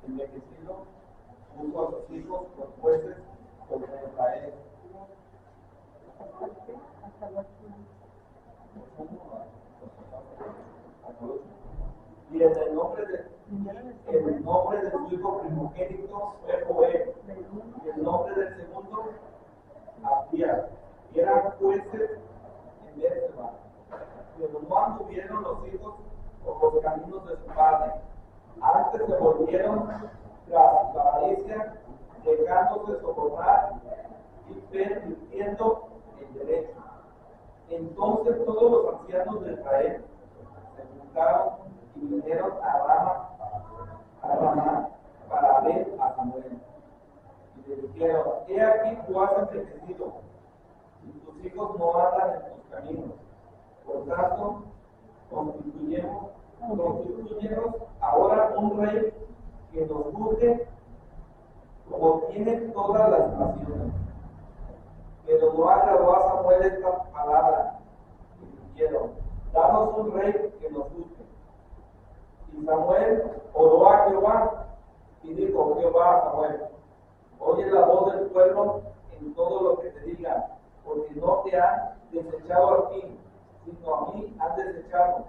envejecido, puso a sus hijos por jueces sobre Israel. Y en el nombre de su hijo primogénito fue Joel, y el nombre del segundo, Abías, y eran jueces en Bérseba. Pero no anduvieron los hijos por los caminos de su padre. Antes se volvieron tras la avaricia, dejándose sobornar y pervirtiendo el derecho. Entonces todos los ancianos de Israel se juntaron y vinieron a Ramá para ver a Samuel. Y le dijeron: he aquí tú has envejecido, y tus hijos no andan en tus caminos. Por tanto, constituyemos ahora un rey que nos juzgue como tienen todas las naciones. Pero no agradó a Samuel esta palabra, y dijeron: danos un rey que nos juzgue. Y Samuel oró a Jehová, y dijo Jehová a Samuel: oye la voz del pueblo en todo lo que te digan, porque no te han desechado a ti, sino a mí han desechado,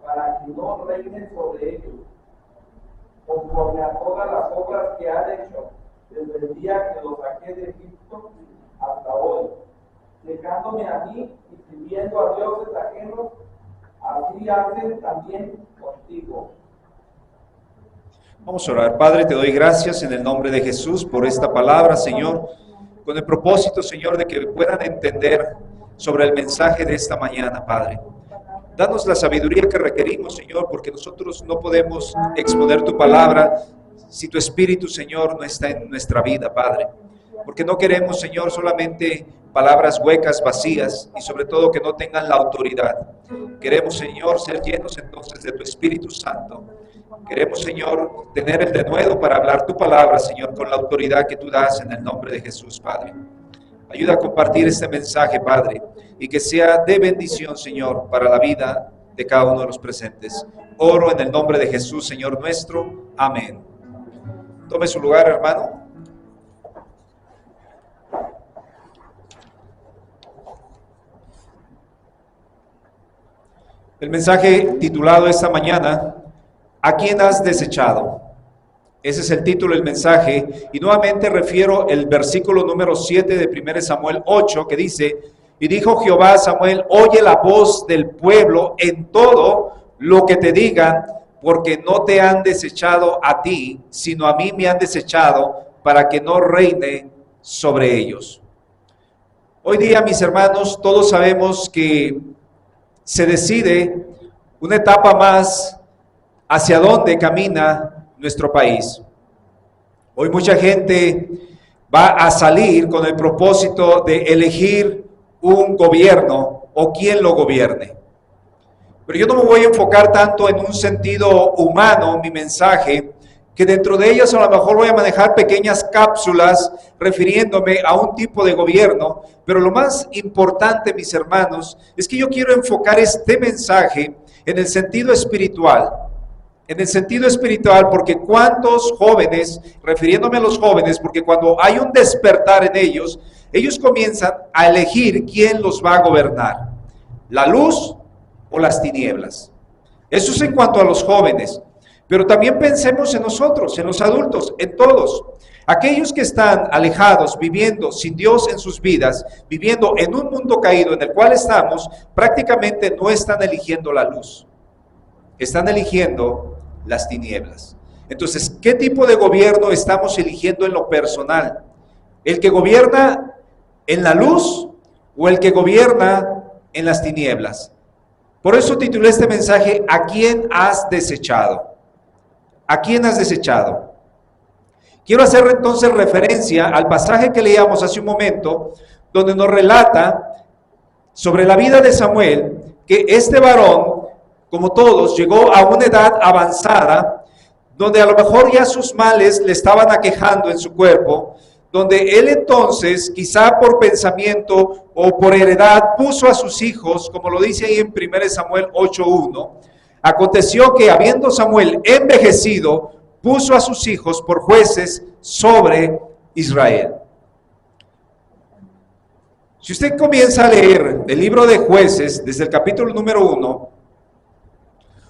para que no reinen sobre ellos, conforme a todas las obras que han hecho desde el día que los saqué de Egipto hasta hoy, dejándome a mí y sirviendo a dioses ajenos. Así hacen también contigo. Vamos a orar. Padre, te doy gracias en el nombre de Jesús por esta palabra, Señor, con el propósito, Señor, de que puedan entender sobre el mensaje de esta mañana, Padre. Danos la sabiduría que requerimos, Señor, porque nosotros no podemos exponer tu palabra si tu Espíritu, Señor, no está en nuestra vida, Padre. Porque no queremos, Señor, solamente palabras huecas, vacías, y sobre todo que no tengan la autoridad. Queremos, Señor, ser llenos entonces de tu Espíritu Santo. Queremos, Señor, tener el denuedo para hablar tu palabra, Señor, con la autoridad que tú das en el nombre de Jesús, Padre. Ayuda a compartir este mensaje, Padre, y que sea de bendición, Señor, para la vida de cada uno de los presentes. Oro en el nombre de Jesús, Señor nuestro. Amén. Tome su lugar, hermano. El mensaje titulado esta mañana: ¿a quién has desechado? Ese es el título del mensaje, y nuevamente refiero el versículo número 7 de 1 Samuel 8, que dice: y dijo Jehová a Samuel: oye la voz del pueblo en todo lo que te digan, porque no te han desechado a ti, sino a mí me han desechado, para que no reine sobre ellos. Hoy día, mis hermanos, todos sabemos que se decide una etapa más hacia dónde camina nuestro país. Hoy mucha gente va a salir con el propósito de elegir un gobierno o quién lo gobierne. Pero yo no me voy a enfocar tanto en un sentido humano mi mensaje, que dentro de ellas a lo mejor voy a manejar pequeñas cápsulas refiriéndome a un tipo de gobierno, pero lo más importante, mis hermanos, es que yo quiero enfocar este mensaje en el sentido espiritual. En el sentido espiritual, porque cuántos jóvenes, refiriéndome a los jóvenes, porque cuando hay un despertar en ellos, ellos comienzan a elegir quién los va a gobernar, la luz o las tinieblas. Eso es en cuanto a los jóvenes. Pero también pensemos en nosotros, en los adultos, en todos. Aquellos que están alejados, viviendo sin Dios en sus vidas, viviendo en un mundo caído en el cual estamos, prácticamente no están eligiendo la luz. Están eligiendo las tinieblas. Entonces, ¿qué tipo de gobierno estamos eligiendo en lo personal? ¿El que gobierna en la luz o el que gobierna en las tinieblas? Por eso titulé este mensaje: ¿a quién has desechado? ¿A quién has desechado? Quiero hacer entonces referencia al pasaje que leíamos hace un momento, donde nos relata sobre la vida de Samuel, que este varón, como todos, llegó a una edad avanzada, donde a lo mejor ya sus males le estaban aquejando en su cuerpo, donde él entonces, quizá por pensamiento o por heredad, puso a sus hijos, como lo dice ahí en 1 Samuel 8:1, aconteció que habiendo Samuel envejecido, puso a sus hijos por jueces sobre Israel. Si usted comienza a leer el libro de Jueces, desde el capítulo número 1,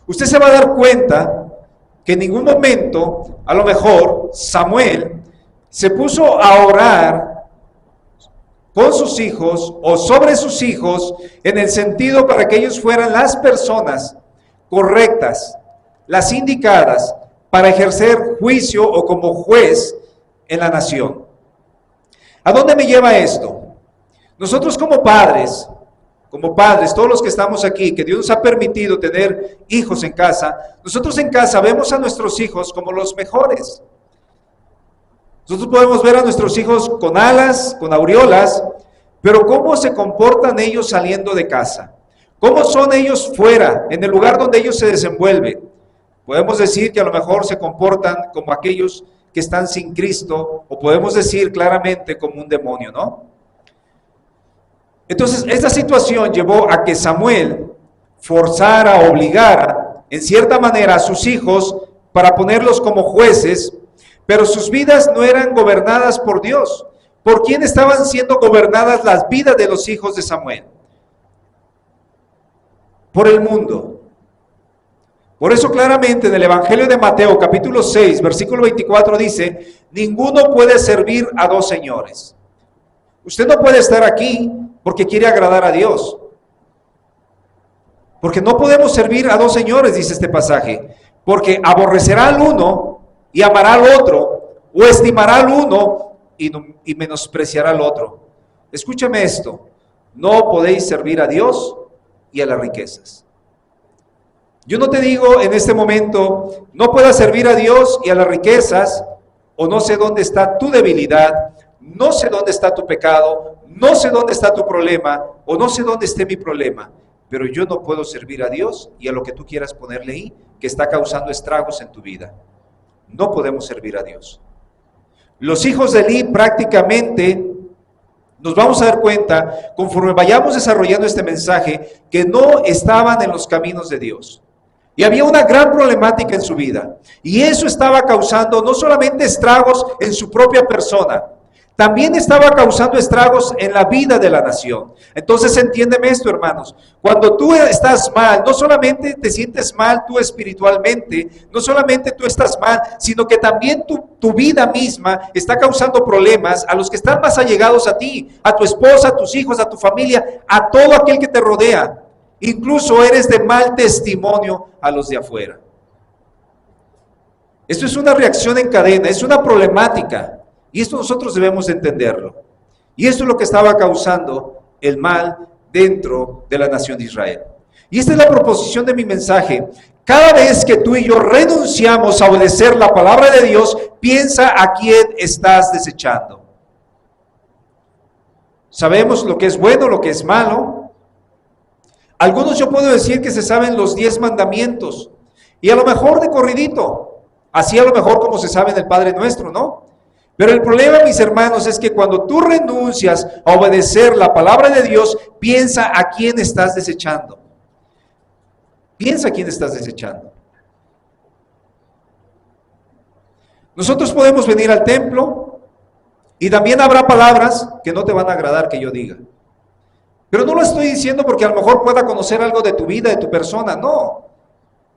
usted se va a dar cuenta que en ningún momento, a lo mejor, Samuel se puso a orar con sus hijos o sobre sus hijos en el sentido para que ellos fueran las personas correctas, las indicadas para ejercer juicio o como juez en la nación. ¿A dónde me lleva esto? Nosotros como padres, todos los que estamos aquí, que Dios nos ha permitido tener hijos en casa, nosotros en casa vemos a nuestros hijos como los mejores. Nosotros podemos ver a nuestros hijos con alas, con aureolas, pero ¿cómo se comportan ellos saliendo de casa? ¿Cómo son ellos fuera, en el lugar donde ellos se desenvuelven? Podemos decir que a lo mejor se comportan como aquellos que están sin Cristo, o podemos decir claramente como un demonio, ¿no? Entonces, esta situación llevó a que Samuel forzara, obligara, en cierta manera, a sus hijos para ponerlos como jueces, pero sus vidas no eran gobernadas por Dios. ¿Por quién estaban siendo gobernadas las vidas de los hijos de Samuel? Por el mundo. Por eso claramente en el Evangelio de Mateo, capítulo 6, versículo 24 dice, ninguno puede servir a dos señores. Usted no puede estar aquí porque quiere agradar a Dios. Porque no podemos servir a dos señores, dice este pasaje. Porque aborrecerá al uno y amará al otro, o estimará al uno y menospreciará al otro. Escúchame esto, no podéis servir a Dios y a las riquezas. Yo no te digo en este momento, no puedas servir a Dios y a las riquezas, o no sé dónde está tu debilidad, no sé dónde está tu pecado, no sé dónde está tu problema, o no sé dónde esté mi problema, pero yo no puedo servir a Dios y a lo que tú quieras ponerle ahí, que está causando estragos en tu vida. No podemos servir a Dios. Los hijos de Eli prácticamente, nos vamos a dar cuenta, conforme vayamos desarrollando este mensaje, que no estaban en los caminos de Dios. Y había una gran problemática en su vida. Y eso estaba causando no solamente estragos en su propia persona, también estaba causando estragos en la vida de la nación. Entonces entiéndeme esto, hermanos. Cuando tú estás mal, no solamente te sientes mal tú espiritualmente, no solamente tú estás mal, sino que también tu vida misma está causando problemas a los que están más allegados a ti, a tu esposa, a tus hijos, a tu familia, a todo aquel que te rodea. Incluso eres de mal testimonio a los de afuera. Esto es una reacción en cadena, es una problemática. Y esto nosotros debemos entenderlo. Y esto es lo que estaba causando el mal dentro de la nación de Israel. Y esta es la proposición de mi mensaje. Cada vez que tú y yo renunciamos a obedecer la palabra de Dios, piensa a quién estás desechando. Sabemos lo que es bueno, lo que es malo. Algunos yo puedo decir que se saben los 10 mandamientos. Y a lo mejor de corridito. Así a lo mejor como se sabe en el Padre Nuestro, ¿no? Pero el problema, mis hermanos, es que cuando tú renuncias a obedecer la palabra de Dios, piensa a quién estás desechando. Piensa a quién estás desechando. Nosotros podemos venir al templo y también habrá palabras que no te van a agradar que yo diga. Pero no lo estoy diciendo porque a lo mejor pueda conocer algo de tu vida, de tu persona, no.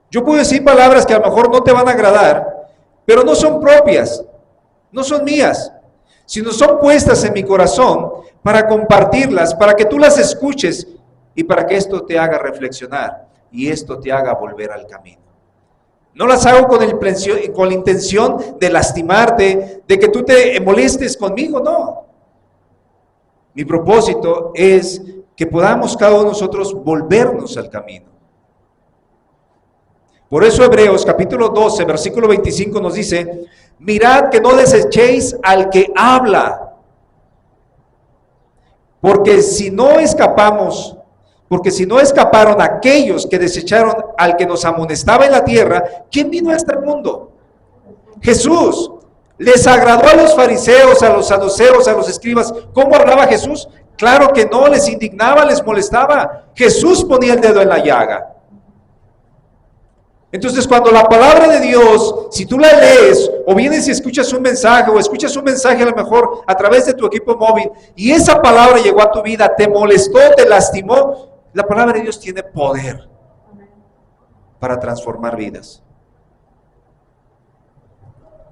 Yo puedo decir palabras que a lo mejor no te van a agradar, pero no son propias. No son mías, sino son puestas en mi corazón para compartirlas, para que tú las escuches y para que esto te haga reflexionar y esto te haga volver al camino. No las hago con la intención de lastimarte, de que tú te molestes conmigo, no. Mi propósito es que podamos cada uno de nosotros volvernos al camino. Por eso Hebreos capítulo 12, versículo 25 nos dice, mirad que no desechéis al que habla, porque si no escaparon aquellos que desecharon al que nos amonestaba en la tierra, ¿quién vino a este mundo? Jesús. ¿Les agradó a los fariseos, a los saduceos, a los escribas cómo hablaba Jesús? Claro que no, les indignaba, les molestaba. Jesús ponía el dedo en la llaga. Entonces, cuando la palabra de Dios, si tú la lees, o vienes y escuchas un mensaje, o escuchas un mensaje a lo mejor a través de tu equipo móvil, y esa palabra llegó a tu vida, te molestó, te lastimó, la palabra de Dios tiene poder para transformar vidas.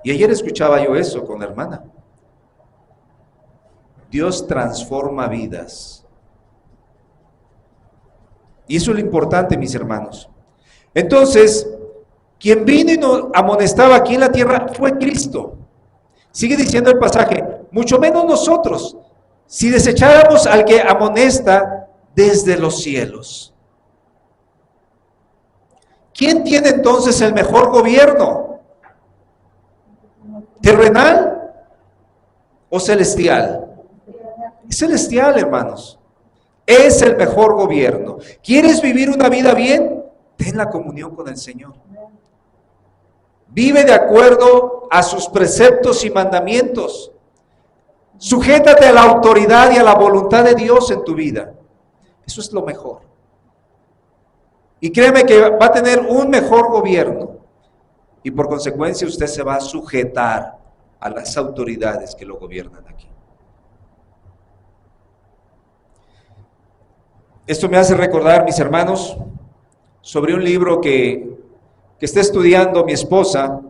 Y ayer escuchaba yo eso con la hermana. Dios transforma vidas. Y eso es lo importante, mis hermanos. Entonces, quien vino y nos amonestaba aquí en la tierra fue Cristo. Sigue diciendo el pasaje, mucho menos nosotros, si desecháramos al que amonesta desde los cielos. ¿Quién tiene entonces el mejor gobierno? ¿Terrenal o celestial? Es celestial, hermanos. Es el mejor gobierno. ¿Quieres vivir una vida bien? Ten la comunión con el Señor. Vive de acuerdo a sus preceptos y mandamientos. Sujétate a la autoridad y a la voluntad de Dios en tu vida. Eso es lo mejor. Y créeme que va a tener un mejor gobierno. Y por consecuencia usted se va a sujetar a las autoridades que lo gobiernan aquí. Esto me hace recordar, mis hermanos, sobre un libro que está estudiando mi esposa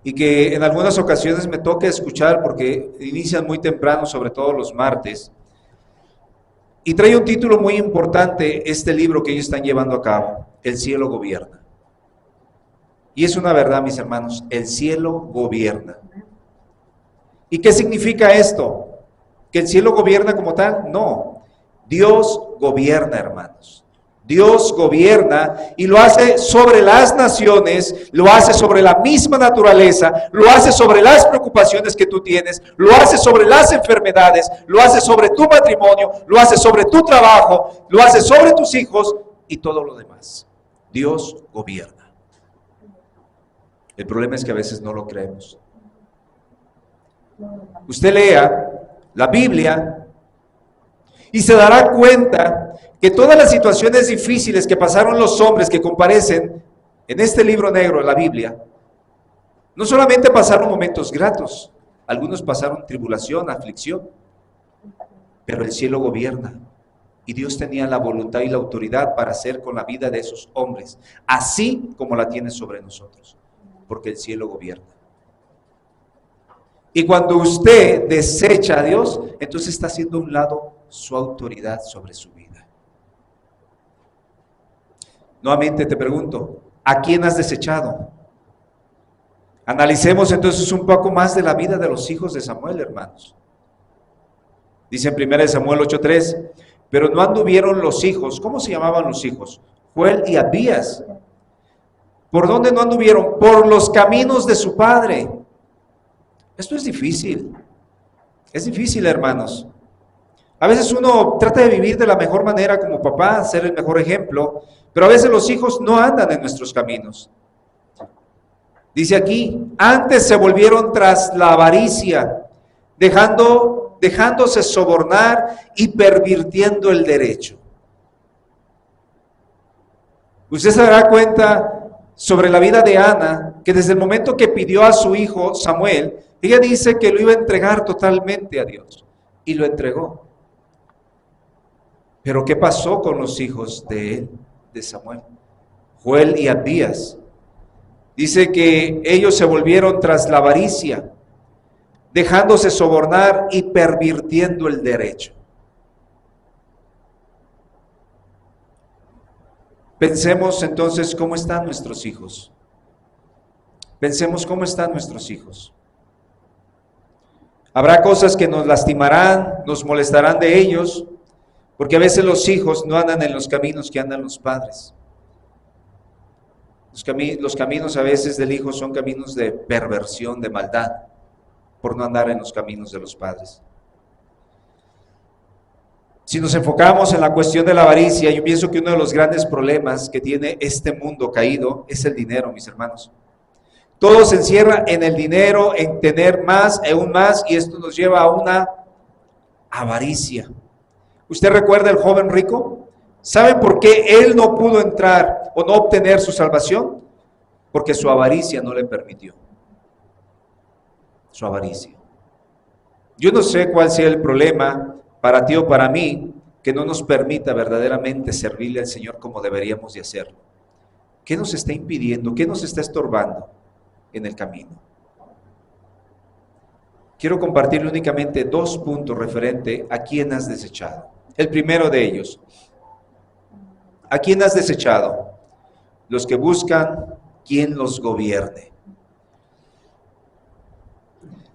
y que en algunas ocasiones me toca escuchar porque inician muy temprano, sobre todo los martes, y trae un título muy importante este libro que ellos están llevando a cabo, El cielo gobierna. Y es una verdad, mis hermanos, el cielo gobierna. ¿Y qué significa esto? ¿Que el cielo gobierna como tal? No, Dios gobierna, hermanos. Dios gobierna y lo hace sobre las naciones, lo hace sobre la misma naturaleza, lo hace sobre las preocupaciones que tú tienes, lo hace sobre las enfermedades, lo hace sobre tu matrimonio, lo hace sobre tu trabajo, lo hace sobre tus hijos y todo lo demás. Dios gobierna. El problema es que a veces no lo creemos. Usted lea la Biblia y se dará cuenta que todas las situaciones difíciles que pasaron los hombres que comparecen en este libro negro de la Biblia, no solamente pasaron momentos gratos, algunos pasaron tribulación, aflicción, pero el cielo gobierna y Dios tenía la voluntad y la autoridad para hacer con la vida de esos hombres, así como la tiene sobre nosotros, porque el cielo gobierna. Y cuando usted desecha a Dios, entonces está haciendo a un lado su autoridad sobre su vida. Nuevamente te pregunto, ¿a quién has desechado? Analicemos entonces un poco más de la vida de los hijos de Samuel, hermanos. Dice en 1 Samuel 8:3, pero no anduvieron los hijos. ¿Cómo se llamaban los hijos? Joel y Abías. ¿Por dónde no anduvieron? Por los caminos de su padre. Esto es difícil. Es difícil, hermanos. A veces uno trata de vivir de la mejor manera como papá, ser el mejor ejemplo, pero a veces los hijos no andan en nuestros caminos. Dice aquí, antes se volvieron tras la avaricia, dejándose sobornar y pervirtiendo el derecho. Usted se dará cuenta sobre la vida de Ana, que desde el momento que pidió a su hijo Samuel, ella dice que lo iba a entregar totalmente a Dios, y lo entregó. Pero ¿qué pasó con los hijos de él, de Samuel? Joel y Abías. Dice que ellos se volvieron tras la avaricia, dejándose sobornar y pervirtiendo el derecho. Pensemos entonces cómo están nuestros hijos. Pensemos cómo están nuestros hijos. Habrá cosas que nos lastimarán, nos molestarán de ellos, porque a veces los hijos no andan en los caminos que andan los padres. Los caminos a veces del hijo son caminos de perversión, de maldad, por no andar en los caminos de los padres. Si nos enfocamos en la cuestión de la avaricia, yo pienso que uno de los grandes problemas que tiene este mundo caído es el dinero, mis hermanos. Todo se encierra en el dinero, en tener más, aún más, y esto nos lleva a una avaricia. ¿Usted recuerda el joven rico? ¿Saben por qué él no pudo entrar alcanzar o no obtener su salvación? Porque su avaricia no le permitió. Su avaricia. Yo no sé cuál sea el problema para ti o para mí que no nos permita verdaderamente servirle al Señor como deberíamos de hacerlo. ¿Qué nos está impidiendo? ¿Qué nos está estorbando en el camino? Quiero compartirle únicamente 2 puntos referente a quién has desechado. El primero de ellos, ¿a quién has desechado? Los que buscan quien los gobierne.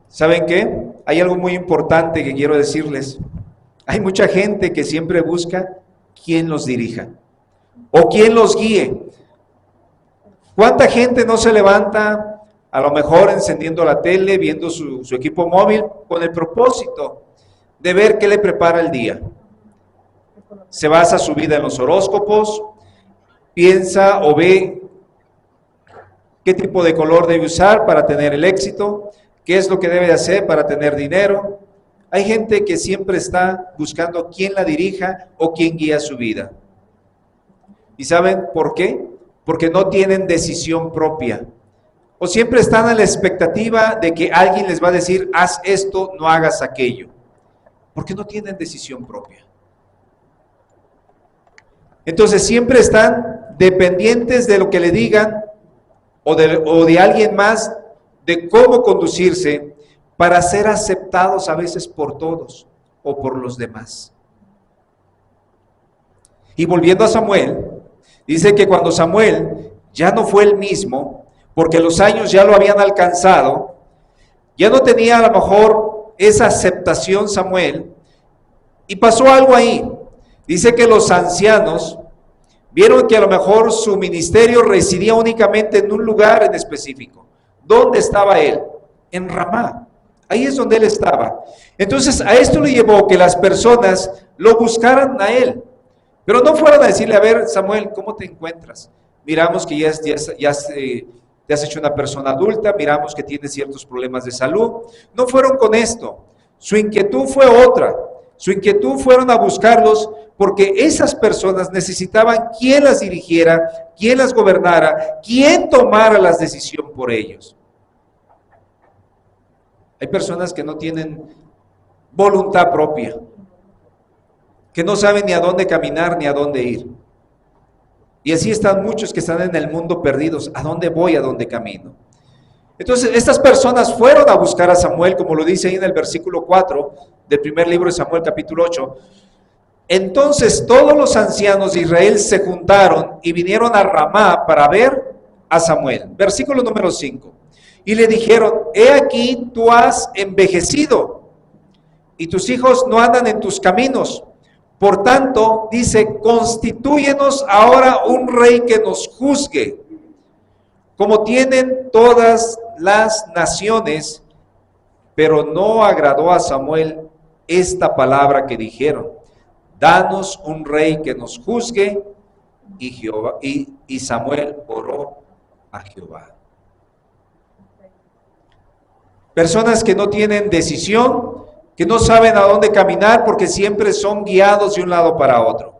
¿Saben qué? Hay algo muy importante que quiero decirles. Hay mucha gente que siempre busca quien los dirija o quien los guíe. ¿Cuánta gente no se levanta, a lo mejor encendiendo la tele, viendo su equipo móvil, con el propósito de ver qué le prepara el día? Se basa su vida en los horóscopos, piensa o ve qué tipo de color debe usar para tener el éxito, qué es lo que debe hacer para tener dinero. Hay gente que siempre está buscando quién la dirija o quién guía su vida. ¿Y saben por qué? Porque no tienen decisión propia. O siempre están a la expectativa de que alguien les va a decir, haz esto, no hagas aquello. Porque no tienen decisión propia. Entonces siempre están dependientes de lo que le digan o de alguien más, de cómo conducirse para ser aceptados a veces por todos o por los demás. Y volviendo a Samuel, dice que cuando Samuel ya no fue el mismo, porque los años ya lo habían alcanzado, ya no tenía a lo mejor esa aceptación Samuel, y pasó algo ahí. Dice que los ancianos vieron que a lo mejor su ministerio residía únicamente en un lugar en específico. ¿Dónde estaba él? En Ramá. Ahí es donde él estaba. Entonces a esto le llevó que las personas lo buscaran a él. Pero no fueron a decirle, a ver, Samuel, ¿cómo te encuentras? Miramos que te has hecho una persona adulta, miramos que tienes ciertos problemas de salud. No fueron con esto. Su inquietud fue otra. Su inquietud fueron a buscarlos porque esas personas necesitaban quien las dirigiera, quien las gobernara, quien tomara las decisiones por ellos. Hay personas que no tienen voluntad propia, que no saben ni a dónde caminar ni a dónde ir. Y así están muchos que están en el mundo perdidos. ¿A dónde voy? ¿A dónde camino? Entonces, estas personas fueron a buscar a Samuel, como lo dice ahí en el versículo 4 del primer libro de Samuel, capítulo 8. Entonces, todos los ancianos de Israel se juntaron y vinieron a Ramá para ver a Samuel. Versículo número 5. Y le dijeron, he aquí, tú has envejecido y tus hijos no andan en tus caminos. Por tanto, dice, constitúyenos ahora un rey que nos juzgue, como tienen todas las naciones. Pero no agradó a Samuel esta palabra que dijeron, danos un rey que nos juzgue, y Samuel oró a Jehová. Personas que no tienen decisión, que no saben a dónde caminar porque siempre son guiados de un lado para otro.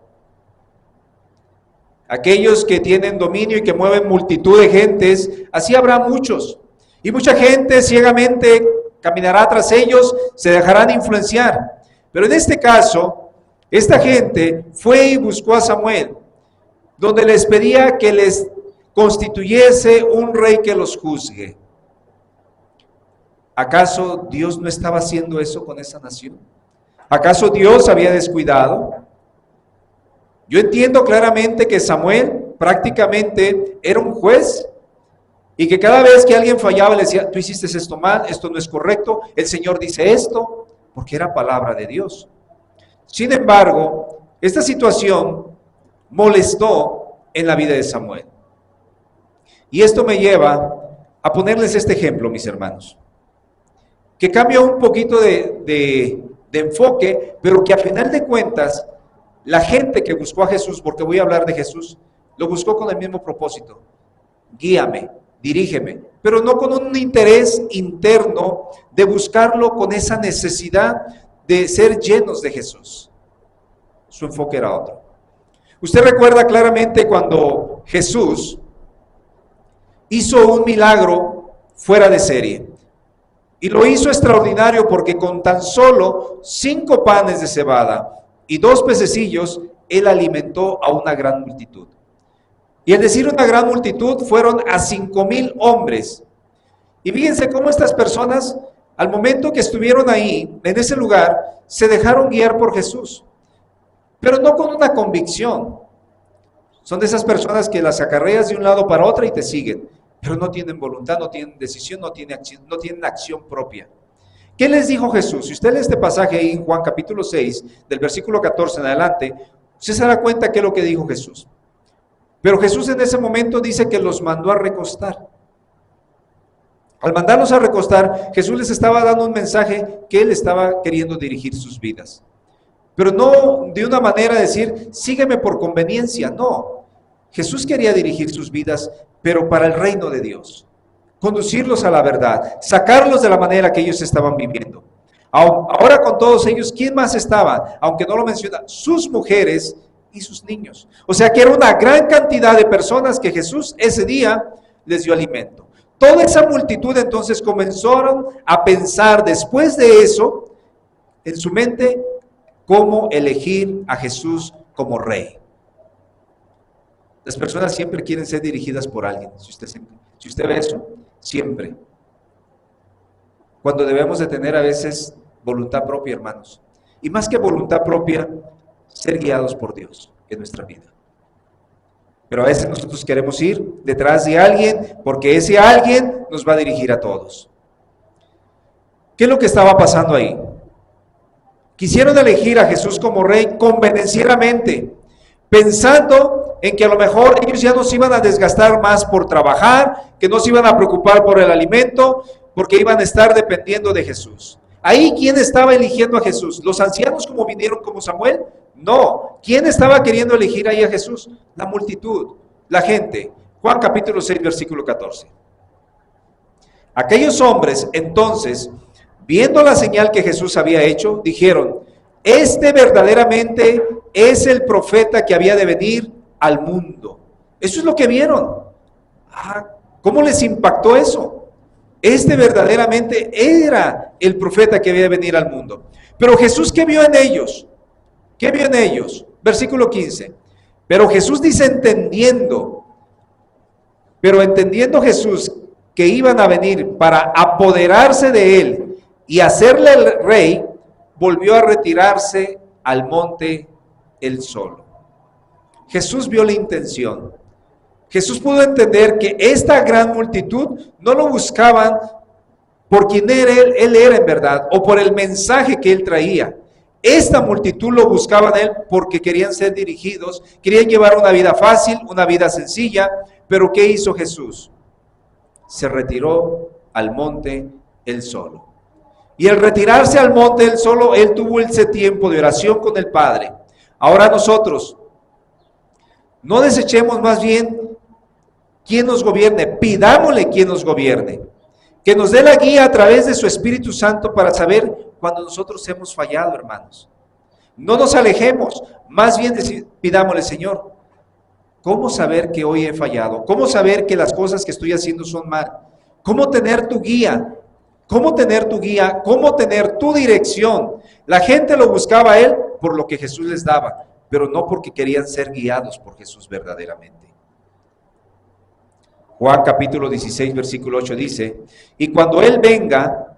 Aquellos que tienen dominio y que mueven multitud de gentes, así habrá muchos. Y mucha gente ciegamente caminará tras ellos, se dejarán influenciar. Pero en este caso, esta gente fue y buscó a Samuel, donde les pedía que les constituyese un rey que los juzgue. ¿Acaso Dios no estaba haciendo eso con esa nación? ¿Acaso Dios había descuidado? Yo entiendo claramente que Samuel prácticamente era un juez y que cada vez que alguien fallaba le decía, tú hiciste esto mal, esto no es correcto, el Señor dice esto, porque era palabra de Dios. Sin embargo, esta situación molestó en la vida de Samuel. Y esto me lleva a ponerles este ejemplo, mis hermanos, que cambia un poquito de enfoque, pero que a final de cuentas, la gente que buscó a Jesús, porque voy a hablar de Jesús, lo buscó con el mismo propósito. Guíame, dirígeme, pero no con un interés interno de buscarlo con esa necesidad de ser llenos de Jesús. Su enfoque era otro. Usted recuerda claramente cuando Jesús hizo un milagro fuera de serie. Y lo hizo extraordinario porque con tan solo 5 panes de cebada y 2 pececillos, Él alimentó a una gran multitud. Y al decir una gran multitud, fueron a 5,000 hombres. Y fíjense cómo estas personas, al momento que estuvieron ahí, en ese lugar, se dejaron guiar por Jesús. Pero no con una convicción. Son de esas personas que las acarreas de un lado para otro y te siguen, pero no tienen voluntad, no tienen decisión, no tienen acción propia. ¿Qué les dijo Jesús? Si usted lee este pasaje ahí en Juan capítulo 6, del versículo 14 en adelante, usted se dará cuenta qué es lo que dijo Jesús. Pero Jesús en ese momento dice que los mandó a recostar. Al mandarlos a recostar, Jesús les estaba dando un mensaje que Él estaba queriendo dirigir sus vidas. Pero no de una manera de decir, sígueme por conveniencia, no. Jesús quería dirigir sus vidas, pero para el reino de Dios. Conducirlos a la verdad, sacarlos de la manera que ellos estaban viviendo. Ahora con todos ellos, ¿quién más estaba? Aunque no lo menciona, sus mujeres y sus niños. O sea que era una gran cantidad de personas que Jesús ese día les dio alimento. Toda esa multitud entonces comenzaron a pensar después de eso, en su mente, cómo elegir a Jesús como rey. Las personas siempre quieren ser dirigidas por alguien. Si usted ve eso, siempre. Cuando debemos de tener a veces voluntad propia, hermanos. Y más que voluntad propia, ser guiados por Dios en nuestra vida. Pero a veces nosotros queremos ir detrás de alguien porque ese alguien nos va a dirigir a todos. ¿Qué es lo que estaba pasando ahí? Quisieron elegir a Jesús como rey convenencieramente, pensando en que a lo mejor ellos ya no se iban a desgastar más por trabajar, que no se iban a preocupar por el alimento, porque iban a estar dependiendo de Jesús. Ahí, ¿quién estaba eligiendo a Jesús? ¿Los ancianos como vinieron como Samuel? No. ¿Quién estaba queriendo elegir ahí a Jesús? La multitud, la gente. Juan capítulo 6, versículo 14. Aquellos hombres, entonces, viendo la señal que Jesús había hecho, dijeron, este verdaderamente es el profeta que había de venir al mundo. Eso es lo que vieron. ¿Cómo les impactó eso? Este verdaderamente era el profeta que había de venir al mundo. Pero Jesús, ¿qué vio en ellos? ¿Qué vio en ellos? Versículo 15. Pero Jesús dice entendiendo Jesús que iban a venir para apoderarse de él y hacerle el rey, volvió a retirarse al monte él solo. Jesús vio la intención. Jesús pudo entender que esta gran multitud no lo buscaban por quien él era en verdad, o por el mensaje que él traía. Esta multitud lo buscaban a él porque querían ser dirigidos, querían llevar una vida fácil, una vida sencilla, pero ¿qué hizo Jesús? Se retiró al monte él solo. Y al retirarse al monte él solo, él tuvo ese tiempo de oración con el Padre. Ahora nosotros, no desechemos más bien quien nos gobierne, pidámosle quien nos gobierne, que nos dé la guía a través de su Espíritu Santo para saber cuando nosotros hemos fallado, hermanos. No nos alejemos, más bien pidámosle, Señor, ¿cómo saber que hoy he fallado? ¿Cómo saber que las cosas que estoy haciendo son mal? ¿Cómo tener tu guía? ¿Cómo tener tu guía? ¿Cómo tener tu dirección? La gente lo buscaba a él por lo que Jesús les daba, pero no porque querían ser guiados por Jesús verdaderamente. Juan capítulo 16, versículo 8 dice, y cuando Él venga,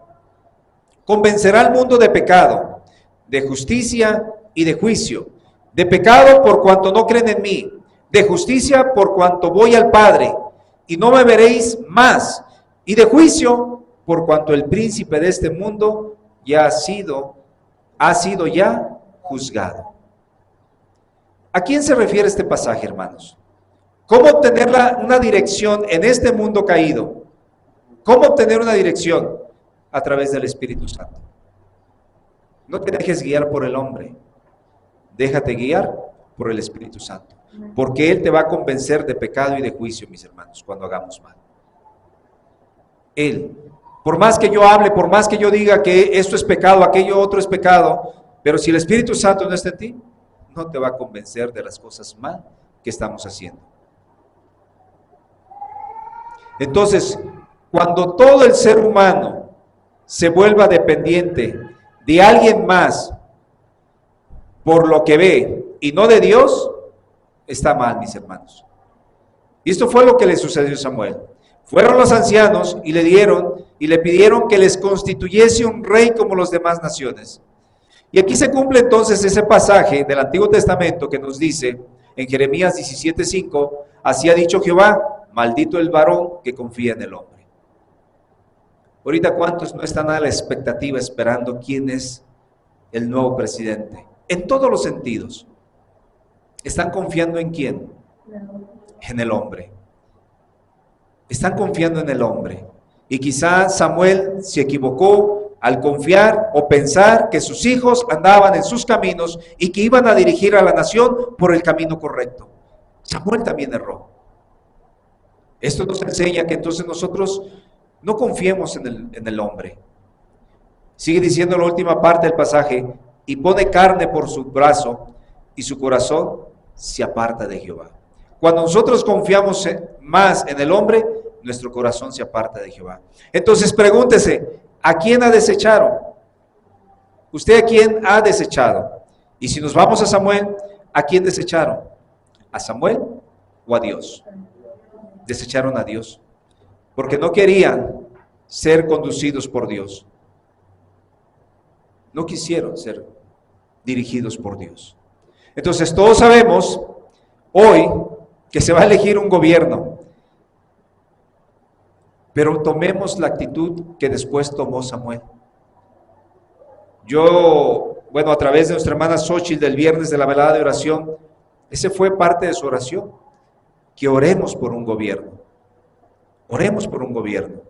convencerá al mundo de pecado, de justicia y de juicio. De pecado por cuanto no creen en mí, de justicia por cuanto voy al Padre, y no me veréis más, y de juicio por cuanto el príncipe de este mundo ya ha sido ya juzgado. ¿A quién se refiere este pasaje, hermanos? ¿Cómo obtener una dirección en este mundo caído? ¿Cómo obtener una dirección? A través del Espíritu Santo. No te dejes guiar por el hombre, déjate guiar por el Espíritu Santo, porque Él te va a convencer de pecado y de juicio, mis hermanos, cuando hagamos mal. Él, por más que yo hable, por más que yo diga que esto es pecado, aquello otro es pecado, pero si el Espíritu Santo no está en ti, no te va a convencer de las cosas mal que estamos haciendo. Entonces, cuando todo el ser humano se vuelva dependiente de alguien más por lo que ve y no de Dios, está mal, mis hermanos. Y esto fue lo que le sucedió a Samuel. Fueron los ancianos y le pidieron que les constituyese un rey como las demás naciones. Y aquí se cumple entonces ese pasaje del Antiguo Testamento que nos dice en Jeremías 17:5, así ha dicho Jehová, maldito el varón que confía en el hombre. Ahorita, ¿cuántos no están a la expectativa esperando quién es el nuevo presidente? En todos los sentidos. ¿Están confiando en quién? En el hombre. Están confiando en el hombre. Y quizá Samuel se equivocó al confiar o pensar que sus hijos andaban en sus caminos y que iban a dirigir a la nación por el camino correcto. Samuel también erró. Esto nos enseña que entonces nosotros no confiemos en el hombre. Sigue diciendo la última parte del pasaje, y pone carne por su brazo, y su corazón se aparta de Jehová. Cuando nosotros confiamos más en el hombre, nuestro corazón se aparta de Jehová. Entonces pregúntese, ¿a quién ha desechado? ¿Usted a quién ha desechado? Y si nos vamos a Samuel, ¿a quién desecharon? ¿A Samuel o a Dios? Desecharon a Dios, porque no querían ser conducidos por Dios. No quisieron ser dirigidos por Dios. Entonces todos sabemos hoy que se va a elegir un gobierno, pero tomemos la actitud que después tomó Samuel. A través de nuestra hermana Xochitl del viernes de la velada de oración, ese fue parte de su oración, que oremos por un gobierno. Oremos por un gobierno.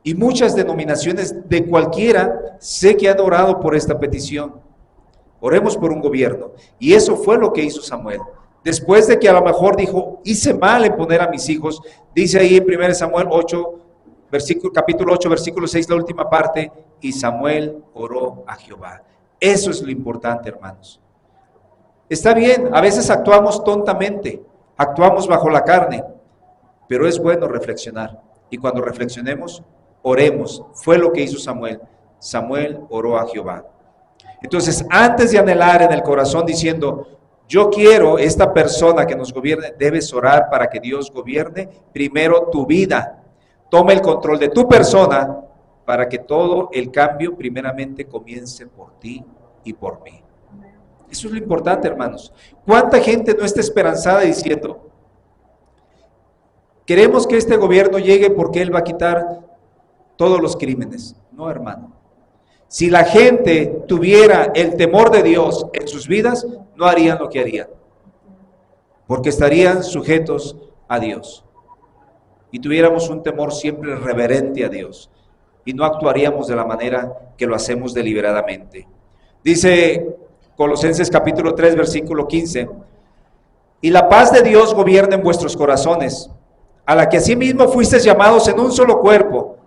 Y muchas denominaciones de cualquiera sé que han orado por esta petición. Oremos por un gobierno. Y eso fue lo que hizo Samuel. Después de que a lo mejor dijo, hice mal en poner a mis hijos, dice ahí en 1 Samuel 8, capítulo 8, versículo 6, la última parte, y Samuel oró a Jehová. Eso es lo importante, hermanos. Está bien, a veces actuamos tontamente, actuamos bajo la carne, pero es bueno reflexionar. Y cuando reflexionemos, oremos. Fue lo que hizo Samuel. Samuel oró a Jehová. Entonces, antes de anhelar en el corazón diciendo, yo quiero esta persona que nos gobierne, debes orar para que Dios gobierne primero tu vida. Toma el control de tu persona para que todo el cambio primeramente comience por ti y por mí. Eso es lo importante, hermanos. ¿Cuánta gente no está esperanzada diciendo, queremos que este gobierno llegue porque él va a quitar todos los crímenes? No, hermano. Si la gente tuviera el temor de Dios en sus vidas, no harían lo que harían, porque estarían sujetos a Dios. Y tuviéramos un temor siempre reverente a Dios, y no actuaríamos de la manera que lo hacemos deliberadamente. Dice Colosenses capítulo 3, versículo 15, y la paz de Dios gobierna en vuestros corazones, a la que asimismo fuisteis llamados en un solo cuerpo,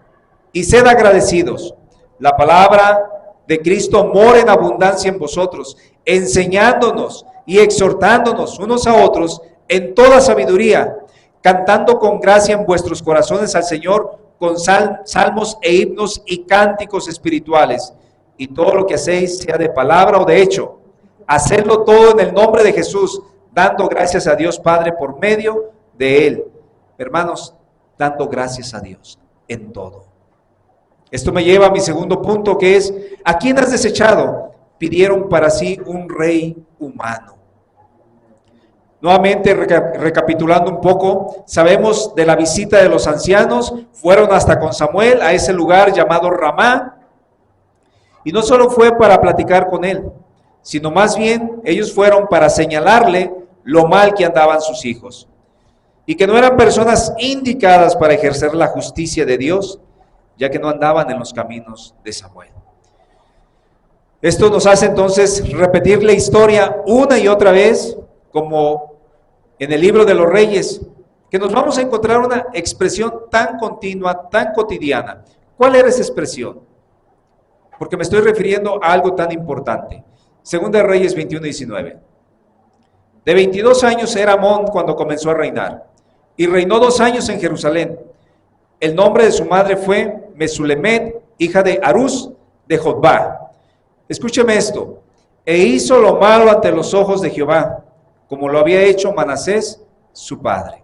y sed agradecidos. La palabra de Cristo mora en abundancia en vosotros, enseñándonos y exhortándonos unos a otros en toda sabiduría, cantando con gracia en vuestros corazones al Señor con salmos e himnos y cánticos espirituales. Y todo lo que hacéis, sea de palabra o de hecho, hacedlo todo en el nombre de Jesús, dando gracias a Dios Padre por medio de Él. Hermanos, dando gracias a Dios en todo. Esto me lleva a mi segundo punto, que es, ¿a quién has desechado? Pidieron para sí un rey humano. Nuevamente, recapitulando un poco, sabemos de la visita de los ancianos, fueron hasta con Samuel a ese lugar llamado Ramá, y no solo fue para platicar con él, sino más bien ellos fueron para señalarle lo mal que andaban sus hijos, y que no eran personas indicadas para ejercer la justicia de Dios, ya que no andaban en los caminos de Samuel. Esto nos hace entonces repetir la historia una y otra vez, como en el libro de los Reyes, que nos vamos a encontrar una expresión tan continua, tan cotidiana. ¿Cuál era esa expresión? Porque me estoy refiriendo a algo tan importante. Segunda de Reyes 21:19. De 22 años era Amón cuando comenzó a reinar. y reinó 2 años en Jerusalén. El nombre de su madre fue Mesulemet, hija de Haruz de Jotbá. Escúcheme esto. E hizo lo malo ante los ojos de Jehová, como lo había hecho Manasés, su padre.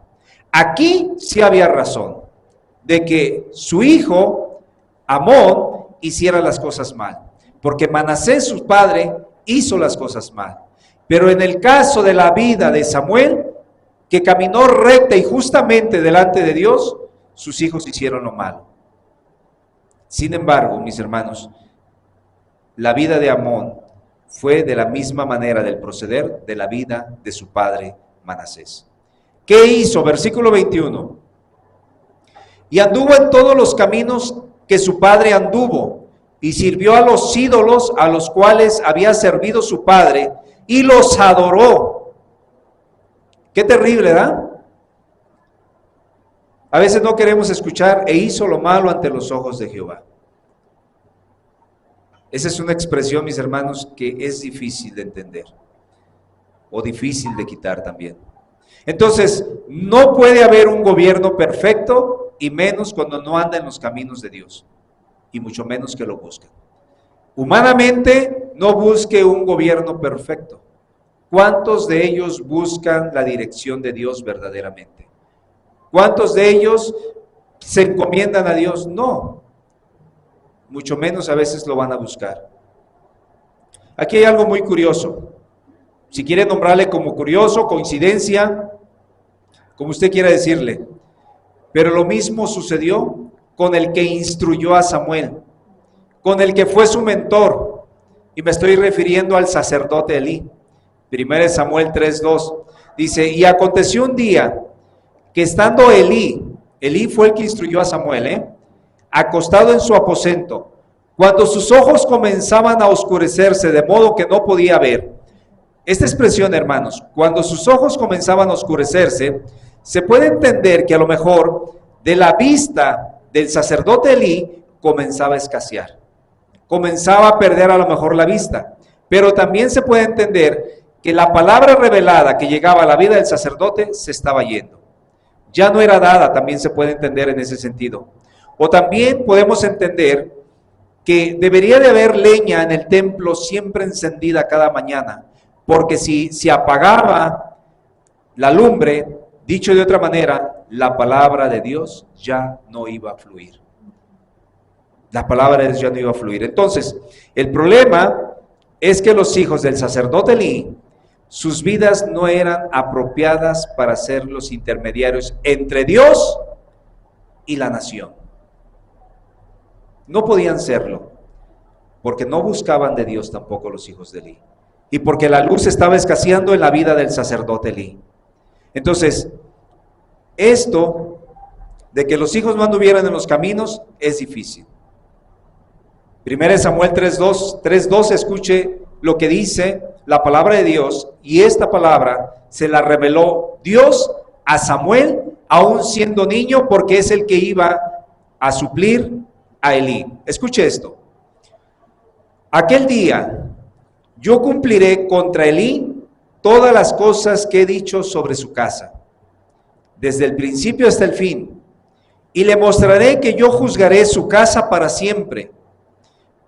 Aquí sí había razón de que su hijo Amón hiciera las cosas mal, porque Manasés, su padre, hizo las cosas mal. Pero en el caso de la vida de Samuel, que caminó recta y justamente delante de Dios, sus hijos hicieron lo malo. Sin embargo, mis hermanos, la vida de Amón fue de la misma manera del proceder de la vida de su padre Manasés. ¿Qué hizo? Versículo 21. Y anduvo en todos los caminos que su padre anduvo, y sirvió a los ídolos a los cuales había servido su padre, y los adoró. Qué terrible, ¿verdad? A veces no queremos escuchar, e hizo lo malo ante los ojos de Jehová. Esa es una expresión, mis hermanos, que es difícil de entender, o difícil de quitar también. Entonces, no puede haber un gobierno perfecto, y menos cuando no anda en los caminos de Dios, y mucho menos que lo busque. Humanamente, no busque un gobierno perfecto. ¿Cuántos de ellos buscan la dirección de Dios verdaderamente? ¿Cuántos de ellos se encomiendan a Dios? No, mucho menos a veces lo van a buscar. Aquí hay algo muy curioso. Si quiere nombrarle como curioso, coincidencia, como usted quiera decirle. Pero lo mismo sucedió con el que instruyó a Samuel, con el que fue su mentor, y me estoy refiriendo al sacerdote Elí. 1 Samuel 3:2 dice: y aconteció un día que estando Elí fue el que instruyó a Samuel, acostado en su aposento, cuando sus ojos comenzaban a oscurecerse de modo que no podía ver. Esta expresión, hermanos, cuando sus ojos comenzaban a oscurecerse, se puede entender que a lo mejor de la vista del sacerdote Elí comenzaba a escasear, comenzaba a perder a lo mejor la vista, pero también se puede entender que la palabra revelada que llegaba a la vida del sacerdote se estaba yendo, ya no era dada, también se puede entender en ese sentido. O también podemos entender que debería de haber leña en el templo siempre encendida cada mañana, porque si se apagaba la lumbre, dicho de otra manera, la palabra de Dios ya no iba a fluir. La palabra de Dios ya no iba a fluir. Entonces, el problema es que los hijos del sacerdote Elí, sus vidas no eran apropiadas para ser los intermediarios entre Dios y la nación. No podían serlo, porque no buscaban de Dios tampoco los hijos de Elí, y porque la luz estaba escaseando en la vida del sacerdote Elí. Entonces, esto de que los hijos no anduvieran en los caminos es difícil. 1 Samuel 3:2, escuche lo que dice la palabra de Dios, y esta palabra se la reveló Dios a Samuel, aún siendo niño, porque es el que iba a suplir a Elí. Escuche esto: aquel día yo cumpliré contra Elí todas las cosas que he dicho sobre su casa, desde el principio hasta el fin, y le mostraré que yo juzgaré su casa para siempre,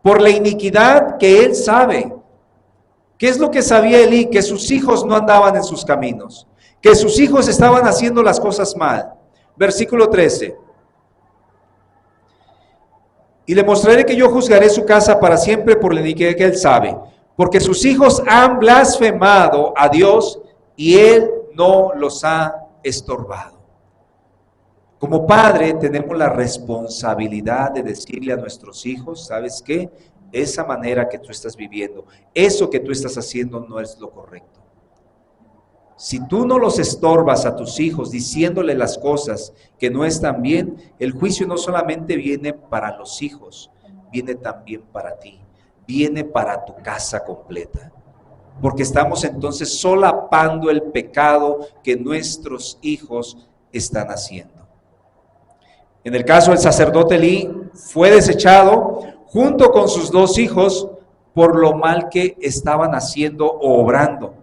por la iniquidad que él sabe. ¿Qué es lo que sabía Elí? Que sus hijos no andaban en sus caminos, que sus hijos estaban haciendo las cosas mal. Versículo 13. Y le mostraré que yo juzgaré su casa para siempre por la iniquidad que él sabe, porque sus hijos han blasfemado a Dios y él no los ha estorbado. Como padre tenemos la responsabilidad de decirle a nuestros hijos: ¿sabes qué? Esa manera que tú estás viviendo, eso que tú estás haciendo no es lo correcto. Si tú no los estorbas a tus hijos diciéndole las cosas que no están bien, el juicio no solamente viene para los hijos, viene también para ti, viene para tu casa completa. Porque estamos entonces solapando el pecado que nuestros hijos están haciendo. En el caso del sacerdote Elí, fue desechado junto con sus 2 hijos por lo mal que estaban haciendo o obrando.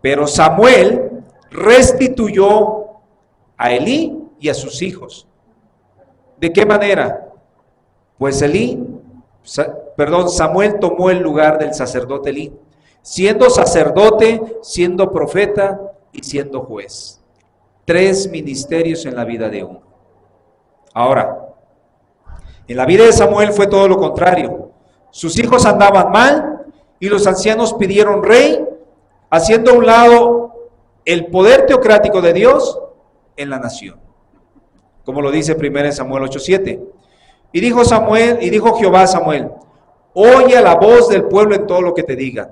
Pero Samuel restituyó a Elí y a sus hijos. ¿De qué manera? Pues Samuel tomó el lugar del sacerdote Elí, siendo sacerdote, siendo profeta y siendo juez. 3 ministerios en la vida de uno. Ahora, en la vida de Samuel fue todo lo contrario. Sus hijos andaban mal y los ancianos pidieron rey, haciendo a un lado el poder teocrático de Dios en la nación. Como lo dice 1 Samuel 8:7. Y dijo Jehová a Samuel: oye a la voz del pueblo en todo lo que te diga,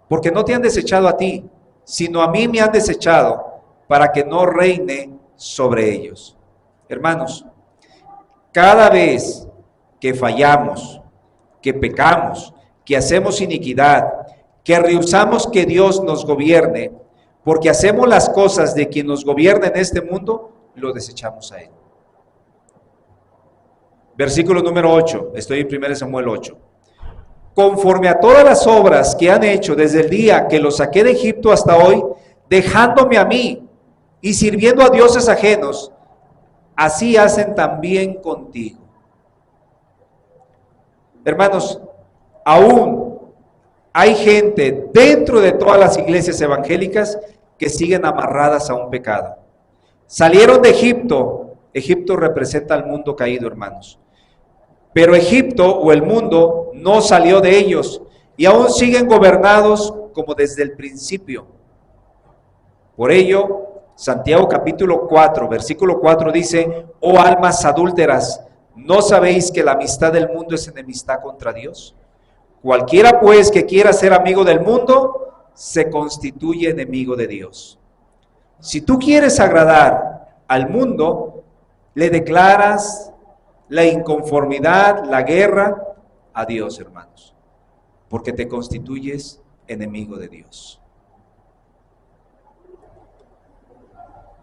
porque no te han desechado a ti, sino a mí me han desechado, para que no reine sobre ellos. Hermanos, cada vez que fallamos, que pecamos, que hacemos iniquidad, que rehusamos que Dios nos gobierne, porque hacemos las cosas de quien nos gobierna en este mundo, lo desechamos a Él. Versículo número 8, estoy en 1 Samuel 8. Conforme a todas las obras que han hecho desde el día que los saqué de Egipto hasta hoy, dejándome a mí y sirviendo a dioses ajenos, así hacen también contigo. Hermanos, aún hay gente dentro de todas las iglesias evangélicas que siguen amarradas a un pecado. Salieron de Egipto. Egipto representa al mundo caído, hermanos. Pero Egipto o el mundo no salió de ellos y aún siguen gobernados como desde el principio. Por ello, Santiago capítulo 4, versículo 4 dice: oh almas adúlteras, ¿no sabéis que la amistad del mundo es enemistad contra Dios? Cualquiera pues que quiera ser amigo del mundo, se constituye enemigo de Dios. Si tú quieres agradar al mundo, le declaras la inconformidad, la guerra a Dios, hermanos, porque te constituyes enemigo de Dios.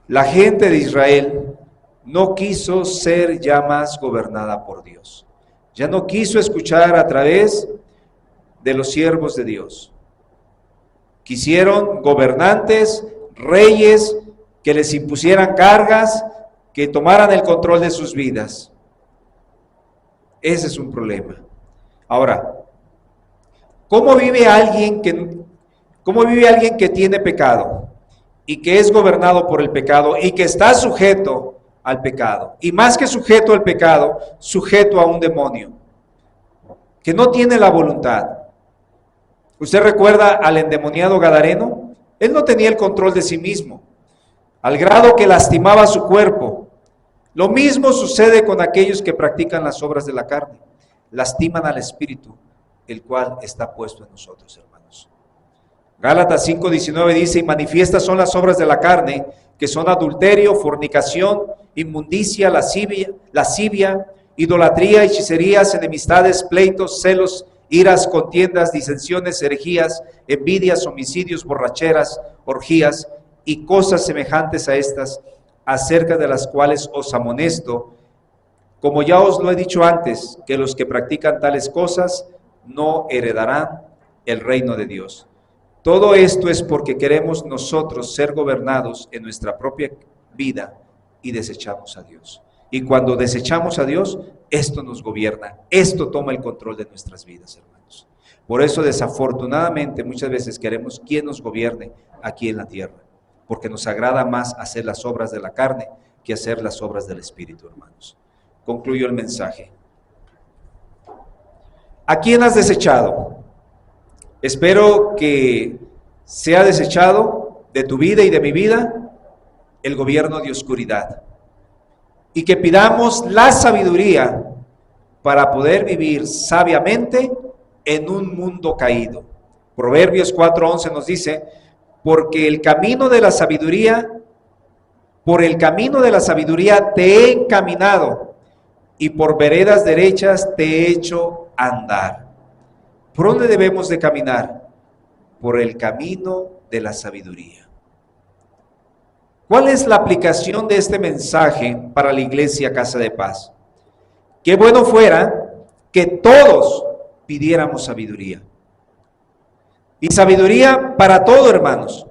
La gente de Israel no quiso ser ya más gobernada por Dios. Ya no quiso escuchar a través de los siervos de Dios. Quisieron gobernantes, reyes, que les impusieran cargas, que tomaran el control de sus vidas. Ese es un problema. Ahora, ¿cómo vive alguien que tiene pecado y que es gobernado por el pecado y que está sujeto al pecado? Y más que sujeto al pecado, sujeto a un demonio que no tiene la voluntad. ¿Usted recuerda al endemoniado gadareno? Él no tenía el control de sí mismo, al grado que lastimaba su cuerpo. Lo mismo sucede con aquellos que practican las obras de la carne. Lastiman al espíritu, el cual está puesto en nosotros, hermanos. Gálatas 5:19 dice: y manifiestas son las obras de la carne, que son adulterio, fornicación, inmundicia, lascivia, idolatría, hechicerías, enemistades, pleitos, celos, iras, contiendas, disensiones, herejías, envidias, homicidios, borracheras, orgías y cosas semejantes a estas, acerca de las cuales os amonesto, como ya os lo he dicho antes, que los que practican tales cosas no heredarán el reino de Dios. Todo esto es porque queremos nosotros ser gobernados en nuestra propia vida y desechamos a Dios. Y cuando desechamos a Dios, esto nos gobierna, esto toma el control de nuestras vidas, hermanos. Por eso, desafortunadamente, muchas veces queremos quien nos gobierne aquí en la tierra, porque nos agrada más hacer las obras de la carne que hacer las obras del Espíritu, hermanos. Concluyo el mensaje. ¿A quién has desechado? Espero que sea desechado de tu vida y de mi vida el gobierno de oscuridad, y que pidamos la sabiduría para poder vivir sabiamente en un mundo caído. Proverbios 4:11 nos dice: porque el camino de la sabiduría, por el camino de la sabiduría te he encaminado, y por veredas derechas te he hecho andar. ¿Por dónde debemos de caminar? Por el camino de la sabiduría. ¿Cuál es la aplicación de este mensaje para la iglesia Casa de Paz? Qué bueno fuera que todos pidiéramos sabiduría. Y sabiduría para todo, hermanos,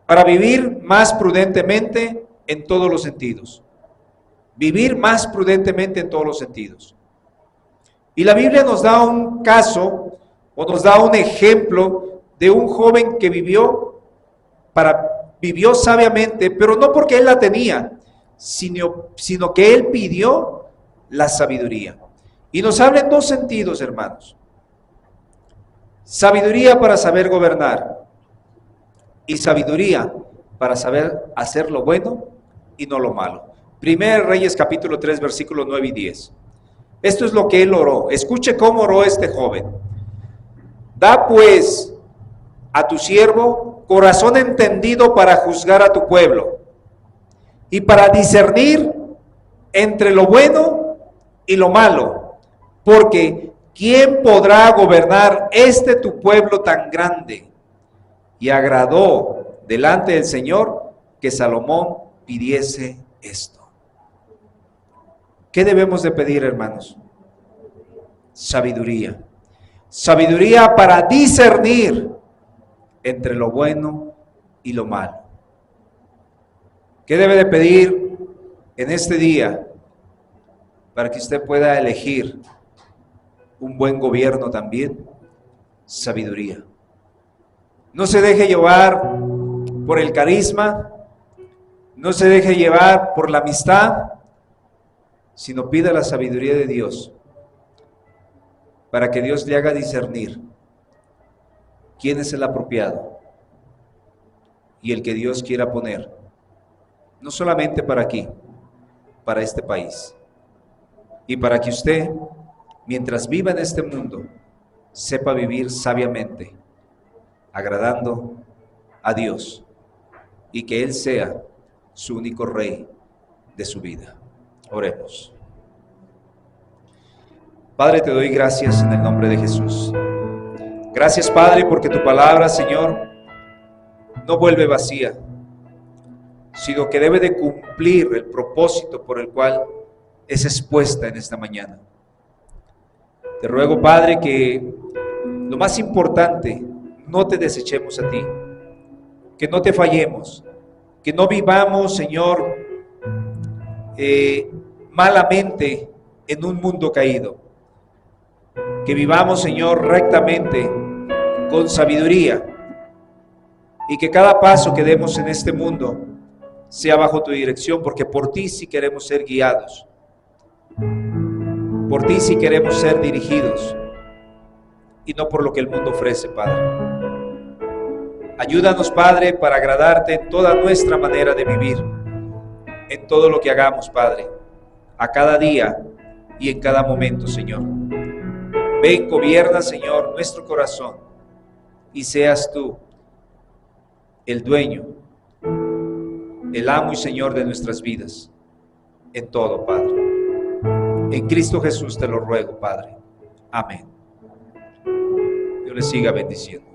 para vivir más prudentemente en todos los sentidos. Vivir más prudentemente en todos los sentidos. Y la Biblia nos da un caso, o nos da un ejemplo de un joven que vivió sabiamente, pero no porque él la tenía, sino que él pidió la sabiduría. Y nos habla en dos sentidos, hermanos. Sabiduría para saber gobernar y sabiduría para saber hacer lo bueno y no lo malo. 1 Reyes capítulo 3 versículos 9 y 10. Esto es lo que él oró. Escuche cómo oró este joven. Da pues a tu siervo corazón entendido para juzgar a tu pueblo y para discernir entre lo bueno y lo malo, porque ¿quién podrá gobernar tu pueblo tan grande? Y agradó delante del Señor que Salomón pidiese esto. ¿Qué debemos de pedir, hermanos? Sabiduría. Sabiduría para discernir entre lo bueno y lo malo. ¿Qué debe de pedir en este día para que usted pueda elegir un buen gobierno también? Sabiduría. No se deje llevar por el carisma, no se deje llevar por la amistad, sino pida la sabiduría de Dios para que Dios le haga discernir quién es el apropiado y el que Dios quiera poner, no solamente para aquí, para este país, y para que usted, mientras viva en este mundo, sepa vivir sabiamente, agradando a Dios, y que Él sea su único rey de su vida. Oremos. Padre, te doy gracias en el nombre de Jesús. Gracias, Padre, porque tu palabra, Señor, no vuelve vacía, sino que debe de cumplir el propósito por el cual es expuesta en esta mañana. Te ruego, Padre, que lo más importante, no te desechemos a ti, que no te fallemos, que no vivamos, Señor, malamente en un mundo caído, que vivamos, Señor, rectamente, con sabiduría, y que cada paso que demos en este mundo sea bajo tu dirección, porque por ti sí queremos ser guiados, por ti sí queremos ser dirigidos, y no por lo que el mundo ofrece, Padre. Ayúdanos, Padre, para agradarte en toda nuestra manera de vivir, en todo lo que hagamos, Padre, a cada día y en cada momento, Señor. Ven, gobierna, Señor, nuestro corazón, y seas tú el dueño, el amo y Señor de nuestras vidas, en todo, Padre. En Cristo Jesús te lo ruego, Padre. Amén. Dios les siga bendiciendo.